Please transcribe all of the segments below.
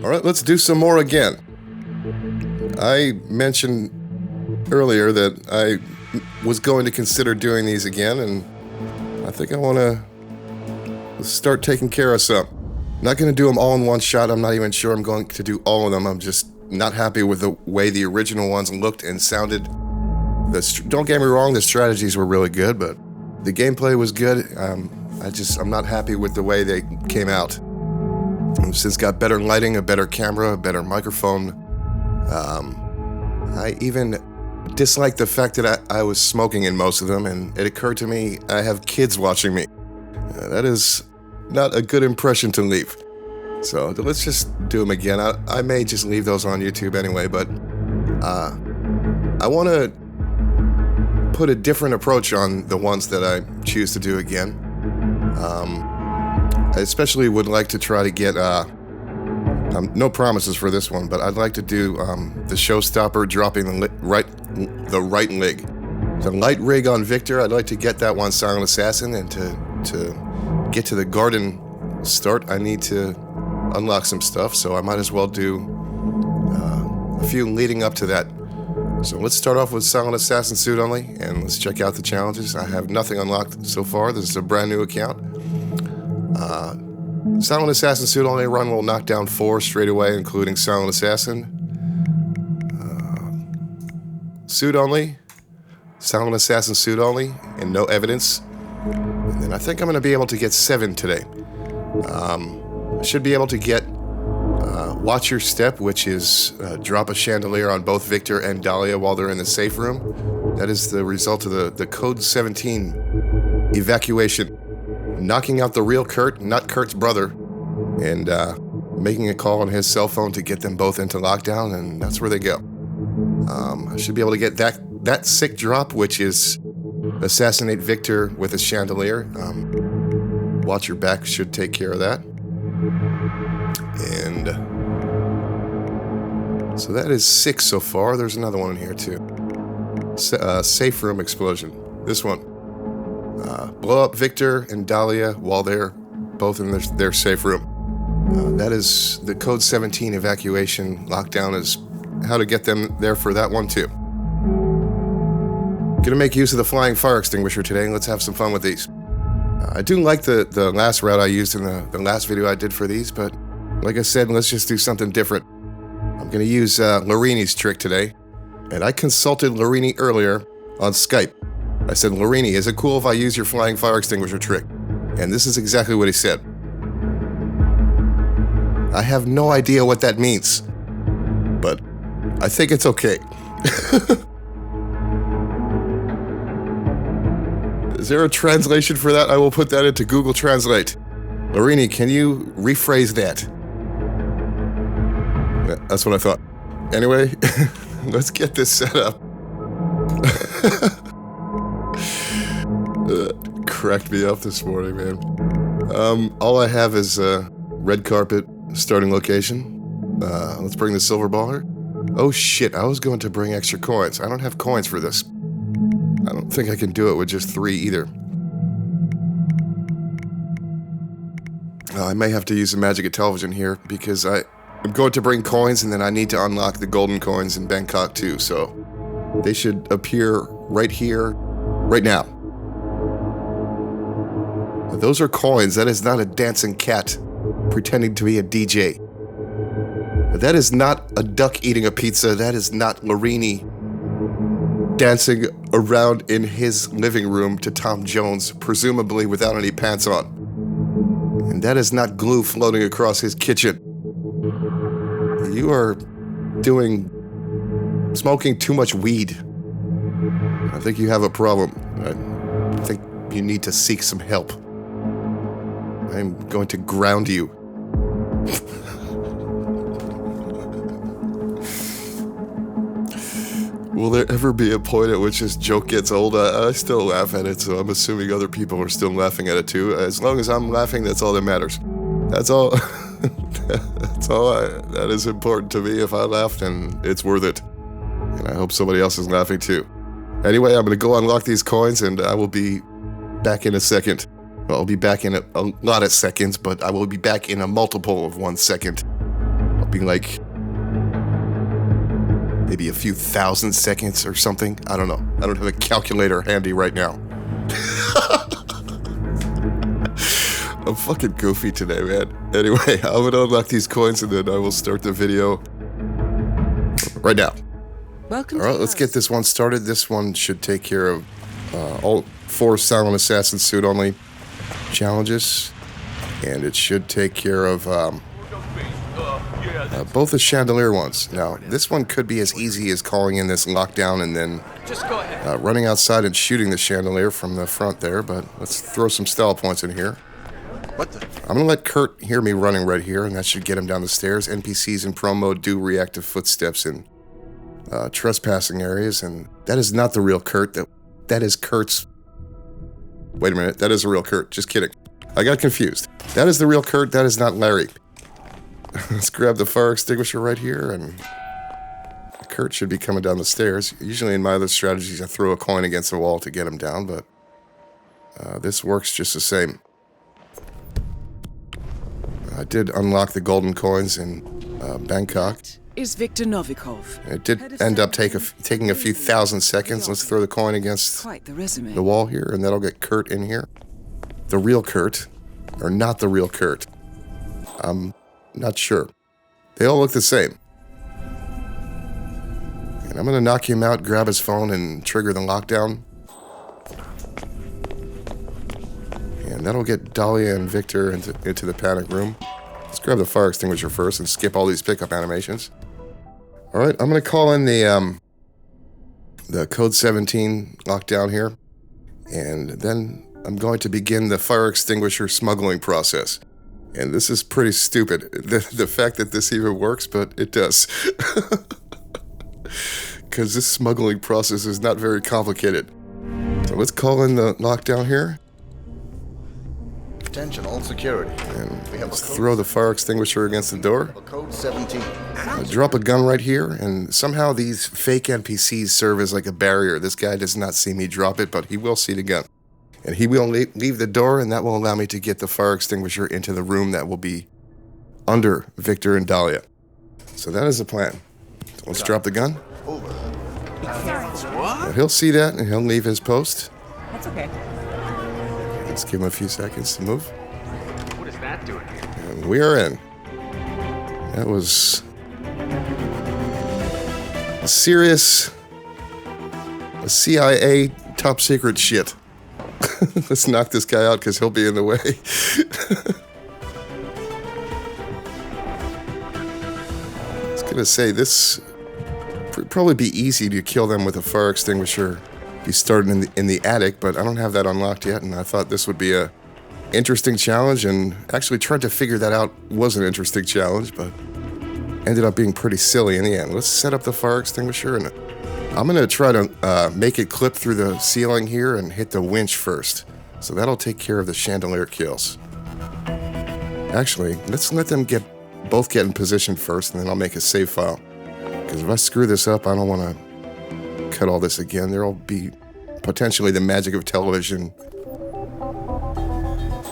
All right, let's do some more again. I mentioned earlier that I was going to consider doing these again, and I think I want to start taking care of some. Not going to do them all in one shot. I'm not even sure I'm going to do all of them. I'm just not happy with the way the original ones looked and sounded. Don't get me wrong, the strategies were really good, but the gameplay was good. I'm not happy with the way they came out. Since got better lighting, a better camera, a better microphone. I even disliked the fact that I was smoking in most of them, and it occurred to me I have kids watching me. That is not a good impression to leave. So let's just do them again. I may just leave those on YouTube anyway, but I want to put a different approach on the ones that I choose to do again. I especially would like to try to get, no promises for this one, but I'd like to do the showstopper dropping the right leg. The light rig on Victor, I'd like to get that one Silent Assassin, and to get to the garden start, I need to unlock some stuff, so I might as well do a few leading up to that. So let's start off with Silent Assassin suit only, and let's check out the challenges. I have nothing unlocked so far. This is a brand new account. Silent Assassin suit only run will knock down 4 straight away, including Silent Assassin. Suit only, Silent Assassin suit only, and no evidence. And then I think I'm going to be able to get 7 today. I should be able to get Watch Your Step, which is drop a chandelier on both Victor and Dahlia while they're in the safe room. That is the result of the Code 17 evacuation. Knocking out the real Kurt, not Kurt's brother, and making a call on his cell phone to get them both into lockdown, and that's where they go. I should be able to get that sick drop, which is assassinate Victor with a chandelier. Watch Your Back should take care of that. And so that is 6 so far. There's another one in here too. Saferoom Explosion. This one. Blow up Victor and Dahlia while they're both in their safe room. That is the Code 17 evacuation lockdown, is how to get them there for that one too. Gonna make use of the flying fire extinguisher today. Let's have some fun with these. I do like the last route I used in the last video I did for these, but like I said, let's just do something different. I'm gonna use Lorini's trick today, and I consulted Lorini earlier on Skype. I said, Lorini, is it cool if I use your flying fire extinguisher trick? And this is exactly what he said. I have no idea what that means, but I think it's okay. Is there a translation for that? I will put that into Google Translate. Lorini, can you rephrase that? Yeah, that's what I thought. Anyway, let's get this set up. Cracked me up this morning, man. All I have is red carpet starting location. Let's bring the silver baller. Oh shit, I was going to bring extra coins. I don't have coins for this. I don't think I can do it with just 3 either. I may have to use the magic of television here, because I'm going to bring coins, and then I need to unlock the golden coins in Bangkok too, so they should appear right here, right now. Those are coins. That is not a dancing cat pretending to be a DJ. That is not a duck eating a pizza. That is not Lorini dancing around in his living room to Tom Jones, presumably without any pants on. And that is not glue floating across his kitchen. You are smoking too much weed. I think you have a problem. I think you need to seek some help. I'm going to ground you. Will there ever be a point at which this joke gets old? I still laugh at it, so I'm assuming other people are still laughing at it too. As long as I'm laughing, that's all that matters. That's all. That is important to me. If I laughed, and it's worth it. And I hope somebody else is laughing too. Anyway, I'm going to go unlock these coins, and I will be back in a second. Well, I'll be back in a lot of seconds, but I will be back in a multiple of 1 second. be like maybe a few thousand seconds or something. I don't know. I don't have a calculator handy right now. I'm fucking goofy today, man. Anyway, I'm gonna unlock these coins and then I will start the video right now. Welcome. All right, let's get this one started. This one should take care of all 4 Silent Assassin suit only challenges, and it should take care of both the Chandelier ones. Now, this one could be as easy as calling in this lockdown and then running outside and shooting the Chandelier from the front there, but let's throw some style points in here. What the? I'm going to let Kurt hear me running right here, and that should get him down the stairs. NPCs in pro mode do react to footsteps in trespassing areas, and that is not the real Kurt. That is Kurt's... Wait a minute, that is a real Kurt. Just kidding. I got confused. That is the real Kurt, that is not Larry. Let's grab the fire extinguisher right here, and Kurt should be coming down the stairs. Usually in my other strategies, I throw a coin against the wall to get him down, but this works just the same. I did unlock the golden coins in Bangkok. Is Victor Novikov. It did end up taking a few thousand seconds. Let's throw the coin against Quite the resume. the wall here, and that'll get Kurt in here. The real Kurt, or not the real Kurt. I'm not sure. They all look the same. And I'm going to knock him out, grab his phone, and trigger the lockdown. And that'll get Dahlia and Victor into the panic room. Let's grab the fire extinguisher first and skip all these pickup animations. All right, I'm going to call in the code 17 lockdown here. And then I'm going to begin the fire extinguisher smuggling process. And this is pretty stupid, the fact that this even works, but it does. Because this smuggling process is not very complicated. So let's call in the lockdown here. Attention, all security. And We have let's a code. throw the fire extinguisher against the door. Code 17. Drop a gun right here, and somehow these fake NPCs serve as like a barrier. This guy does not see me drop it, but he will see the gun. And he will leave the door, and that will allow me to get the fire extinguisher into the room that will be under Victor and Dahlia. So that is the plan. So let's drop the gun. Over. Now he'll see that, and he'll leave his post. That's okay. Let's give him a few seconds to move. What is that doing here? And we are in. That was a serious CIA top secret shit. Let's knock this guy out because he'll be in the way. I was going to say, this would probably be easy to kill them with a fire extinguisher. Be starting in the attic, but I don't have that unlocked yet, and I thought this would be a interesting challenge, and actually trying to figure that out was an interesting challenge, but ended up being pretty silly in the end. Let's set up the fire extinguisher, and I'm going to try to make it clip through the ceiling here and hit the winch first. So that'll take care of the Chandelier kills. Actually, let's let them both get in position first, and then I'll make a save file. Because if I screw this up, I don't want to cut all this again. There'll be potentially the magic of television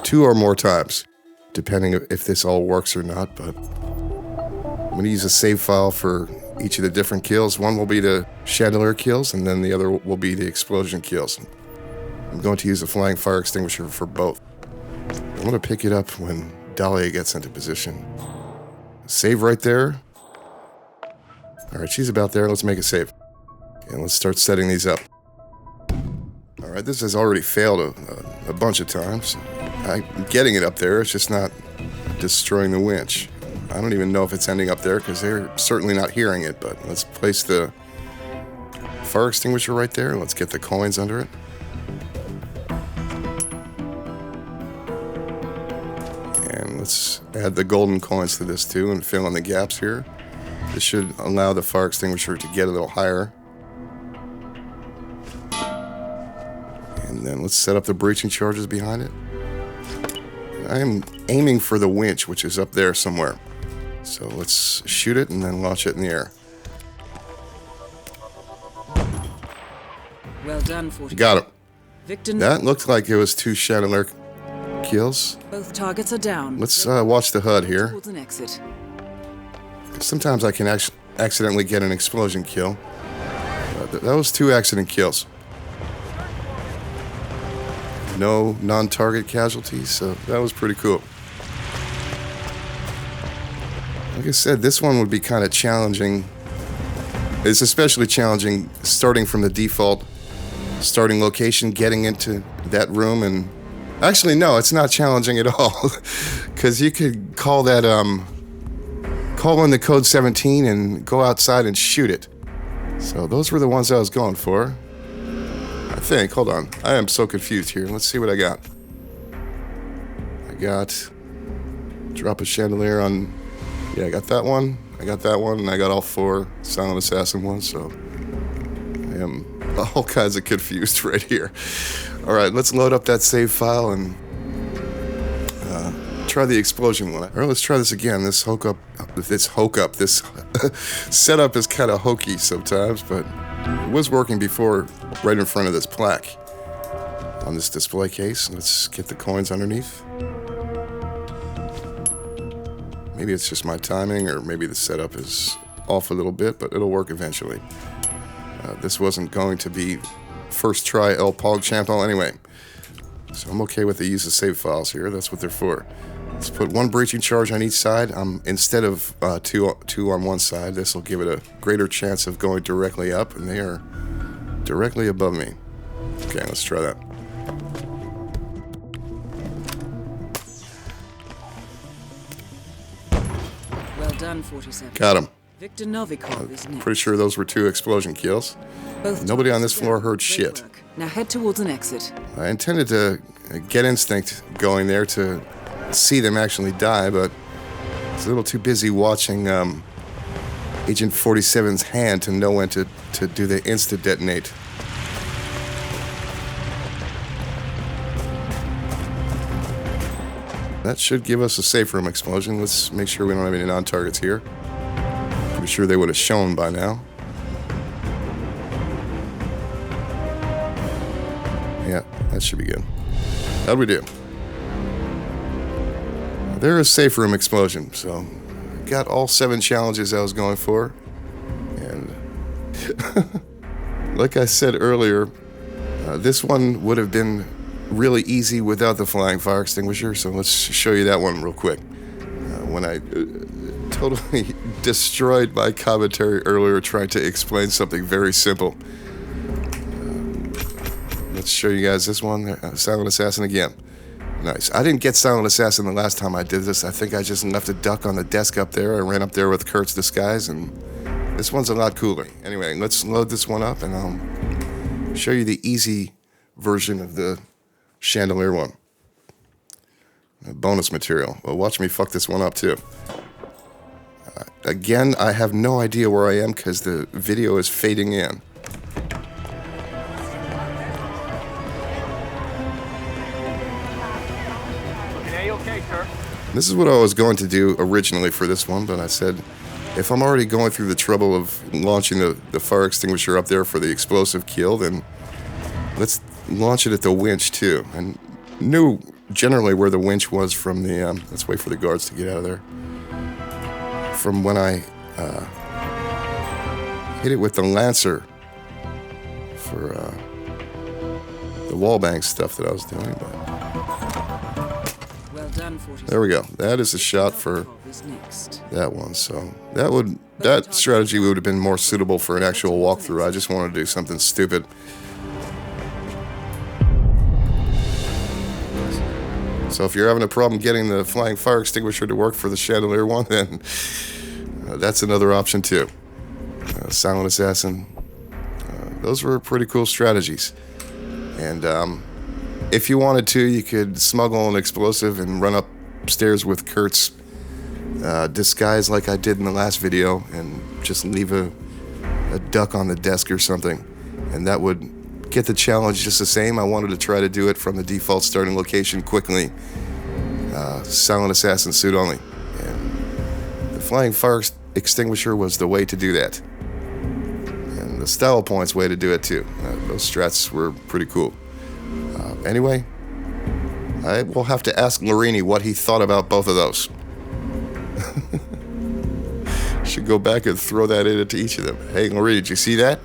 2 or more times, depending if this all works or not, but I'm going to use a save file for each of the different kills. One will be the Chandelier kills, and then the other will be the explosion kills. I'm going to use a flying fire extinguisher for both. I'm going to pick it up when Dahlia gets into position. Save right there. All right, she's about there. Let's make a save. And let's start setting these up. All right, this has already failed a bunch of times. I'm getting it up there. It's just not destroying the winch. I don't even know if it's ending up there because they're certainly not hearing it, but let's place the fire extinguisher right there. Let's get the coins under it. And let's add the golden coins to this too and fill in the gaps here. This should allow the fire extinguisher to get a little higher. And then let's set up the breaching charges behind it. I am aiming for the winch, which is up there somewhere. So let's shoot it and then launch it in the air. Well done, 40. Got him. Victor. That looked like it was 2 Chandelier kills. Both targets are down. Let's watch the HUD here. Towards an exit. Sometimes I can accidentally get an explosion kill. That was 2 accident kills. No non-target casualties, so that was pretty cool. Like I said, this one would be kind of challenging. It's especially challenging starting from the default starting location, getting into that room, and actually no, it's not challenging at all, because you could call that call in the code 17 and go outside and shoot it. So those were the ones I was going for, I think. Hold on, I am so confused here. Let's see what I got. I got drop a chandelier on, yeah, I got that one, I got that one, and I got all 4 silent assassin ones, so I am all kinds of confused right here. All right, let's load up that save file and try the explosion one. Or let's try this again. This setup is kind of hokey sometimes, but it was working before right in front of this plaque on this display case. Let's get the coins underneath. Maybe it's just my timing, or maybe the setup is off a little bit, but it'll work eventually. This wasn't going to be first try El Pogchamp anyway, so I'm okay with the use of save files here. That's what they're for. Let's put 1 breaching charge on each side. Instead of two on one side, this will give it a greater chance of going directly up, and they are directly above me. Okay, let's try that. Well done, 47. Got him. Victor Novikov is next. Pretty sure those were 2 explosion kills. Both Nobody on this targets floor down. heard Great shit. work. Now head towards an exit. I intended to get instinct going there to see them actually die, but I was a little too busy watching Agent 47's hand to know when to do the insta-detonate. That should give us a safe room explosion. Let's make sure we don't have any non-targets here. Pretty sure they would have shown by now. Yeah, that should be good. How'd we do? There is safe room explosion, so got all 7 challenges I was going for. And like I said earlier, this one would have been really easy without the flying fire extinguisher, so let's show you that one real quick. When I totally destroyed my commentary earlier trying to explain something very simple. Let's show you guys this one, Silent Assassin again. Nice. I didn't get Silent Assassin the last time I did this. I think I just left a duck on the desk up there. I ran up there with Kurt's disguise, and this one's a lot cooler. Anyway, let's load this one up, and I'll show you the easy version of the Chandelier one. Bonus material. Well, watch me fuck this one up, too. Again, I have no idea where I am because the video is fading in. Okay, Kurt. This is what I was going to do originally for this one, but I said, if I'm already going through the trouble of launching the fire extinguisher up there for the explosive kill, then let's launch it at the winch too. I knew generally where the winch was from the, let's wait for the guards to get out of there. From when I hit it with the Lancer for the wallbang stuff that I was doing, but there we go. That is a shot for that one. So that strategy would have been more suitable for an actual walkthrough. I just wanted to do something stupid. So if you're having a problem getting the flying fire extinguisher to work for the Chandelier one, then that's another option too. Silent Assassin. Those were pretty cool strategies. And if you wanted to, you could smuggle an explosive and run upstairs with Kurt's disguise like I did in the last video and just leave a duck on the desk or something. And that would get the challenge just the same. I wanted to try to do it from the default starting location quickly. Silent Assassin suit only. And the flying fire extinguisher was the way to do that. And the style points way to do it too. Those strats were pretty cool. Anyway, I will have to ask Larini what he thought about both of those. Should go back and throw that into each of them. Hey, Marie, did you see that?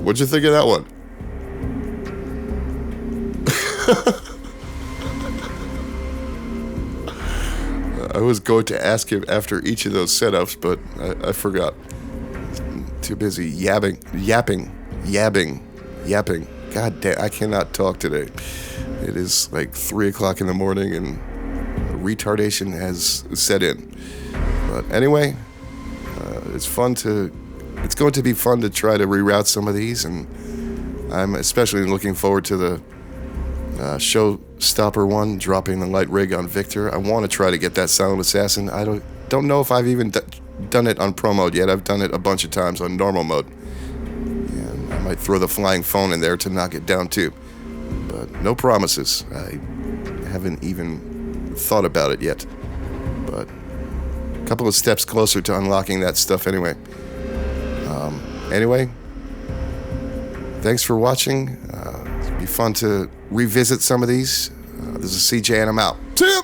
What'd you think of that one? I was going to ask him after each of those setups, but I forgot. Too busy yapping. God damn, I cannot talk today. It is like 3 o'clock in the morning and retardation has set in. But anyway, it's going to be fun to try to reroute some of these, and I'm especially looking forward to the Showstopper one, dropping the light rig on Victor. I want to try to get that Silent Assassin. I don't know if I've even done it on Pro mode yet. I've done it a bunch of times on normal mode. And I might throw the flying phone in there to knock it down too. But no promises. I haven't even thought about it yet. But a couple of steps closer to unlocking that stuff anyway. Anyway, thanks for watching. It'll be fun to revisit some of these. This is CJ and I'm out. See ya!